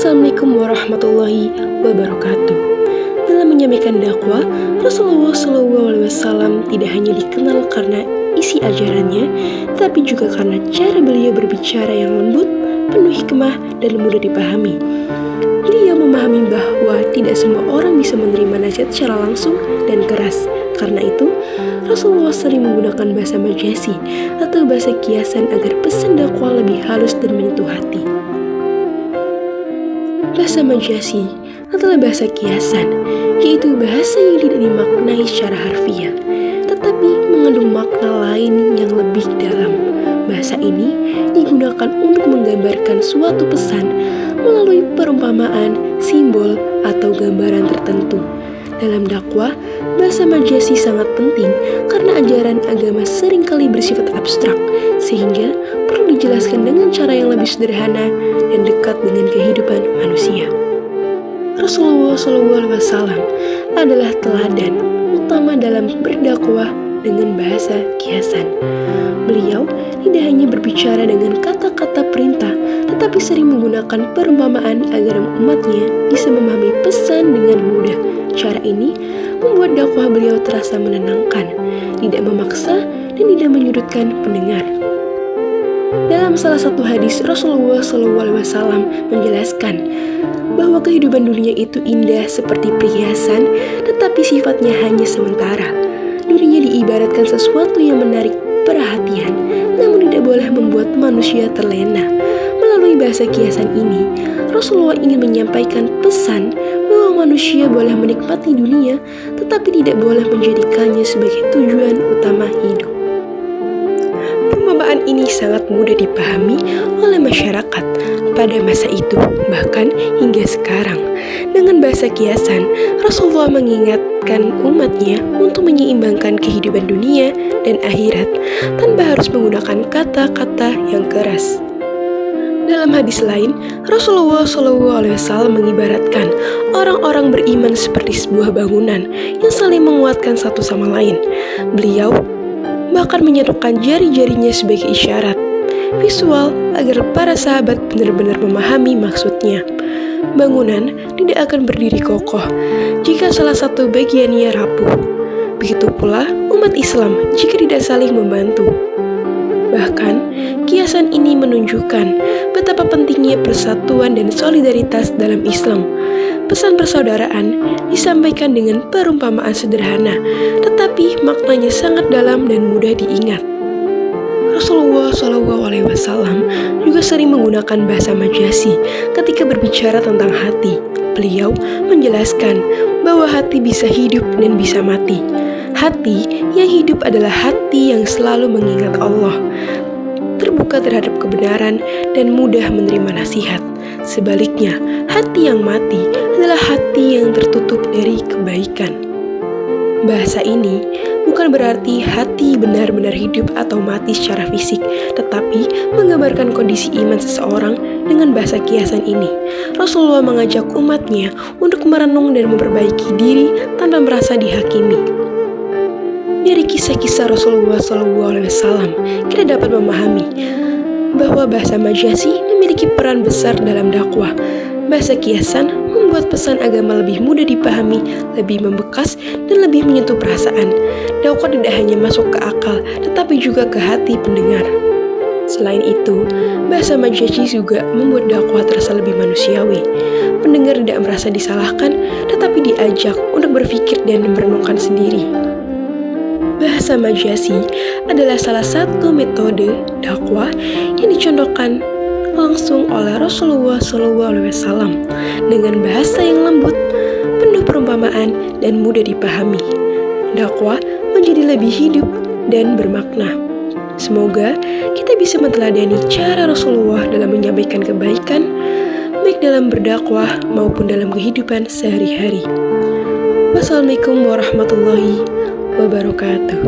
Assalamualaikum warahmatullahi wabarakatuh. Dalam menyampaikan dakwah, Rasulullah SAW tidak hanya dikenal karena isi ajarannya, tapi juga karena cara beliau berbicara yang lembut, penuh hikmah, dan mudah dipahami. Beliau memahami bahwa tidak semua orang bisa menerima nasihat secara langsung dan keras. Karena itu, Rasulullah sering menggunakan bahasa majasi atau bahasa kiasan agar pesan dakwah lebih halus dan menyentuh hati. Bahasa majasi adalah bahasa kiasan, yaitu bahasa yang tidak dimaknai secara harfiah, tetapi mengandung makna lain yang lebih dalam. Bahasa ini digunakan untuk menggambarkan suatu pesan melalui perumpamaan, simbol, atau gambaran tertentu. Dalam dakwah, bahasa majasi sangat penting karena ajaran agama seringkali bersifat abstrak, sehingga perlu dijelaskan dengan cara yang lebih sederhana dan dekat dengan kehidupan manusia. Rasulullah SAW adalah teladan utama dalam berdakwah dengan bahasa kiasan. Beliau tidak hanya berbicara dengan kata-kata perintah, tetapi sering menggunakan perumpamaan agar umatnya bisa memahami pesan dengan mudah. Cara ini membuat dakwah beliau terasa menenangkan, tidak memaksa, dan tidak menyudutkan pendengar. Dalam salah satu hadis, Rasulullah SAW menjelaskan bahwa kehidupan dunia itu indah seperti perhiasan, tetapi sifatnya hanya sementara. Dunia diibaratkan sesuatu yang menarik perhatian, namun tidak boleh membuat manusia terlena. Melalui bahasa kiasan ini, Rasulullah ingin menyampaikan pesan bahwa manusia boleh menikmati dunia, tetapi tidak boleh menjadikannya sebagai tujuan utama hidup. Perumpamaan ini sangat mudah dipahami oleh masyarakat pada masa itu, bahkan hingga sekarang. Dengan bahasa kiasan, Rasulullah mengingatkan umatnya untuk menyeimbangkan kehidupan dunia dan akhirat tanpa harus menggunakan kata-kata yang keras. Dalam hadis lain, Rasulullah SAW mengibaratkan orang-orang beriman seperti sebuah bangunan yang saling menguatkan satu sama lain. Beliau bahkan menyatukan jari-jarinya sebagai isyarat visual agar para sahabat benar-benar memahami maksudnya. Bangunan tidak akan berdiri kokoh jika salah satu bagiannya rapuh. Begitu pula umat Islam jika tidak saling membantu. Bahkan, kiasan ini menunjukkan betapa pentingnya persatuan dan solidaritas dalam Islam. Pesan persaudaraan disampaikan dengan perumpamaan sederhana, tetapi maknanya sangat dalam dan mudah diingat. Rasulullah SAW juga sering menggunakan bahasa majasi ketika berbicara tentang hati. Beliau menjelaskan bahwa hati bisa hidup dan bisa mati. Hati yang hidup adalah hati yang selalu mengingat Allah, terbuka terhadap kebenaran, dan mudah menerima nasihat. Sebaliknya, hati yang mati adalah hati yang tertutup dari kebaikan. Bahasa ini bukan berarti hati benar-benar hidup atau mati secara fisik, tetapi menggambarkan kondisi iman seseorang. Dengan bahasa kiasan ini, Rasulullah mengajak umatnya untuk merenung dan memperbaiki diri tanpa merasa dihakimi. Dari kisah-kisah Rasulullah SAW, kita dapat memahami bahwa bahasa majasi memiliki peran besar dalam dakwah. Bahasa kiasan membuat pesan agama lebih mudah dipahami, lebih membekas, dan lebih menyentuh perasaan. Dakwah tidak hanya masuk ke akal, tetapi juga ke hati pendengar. Selain itu, bahasa majasi juga membuat dakwah terasa lebih manusiawi. Pendengar tidak merasa disalahkan, tetapi diajak untuk berpikir dan merenungkan sendiri. Bahasa majasi adalah salah satu metode dakwah yang dicontohkan langsung oleh Rasulullah SAW dengan bahasa yang lembut, penuh perumpamaan, dan mudah dipahami. Dakwah menjadi lebih hidup dan bermakna. Semoga kita bisa meneladani cara Rasulullah dalam menyampaikan kebaikan, baik dalam berdakwah maupun dalam kehidupan sehari-hari. Wassalamualaikum warahmatullahi wabarakatuh.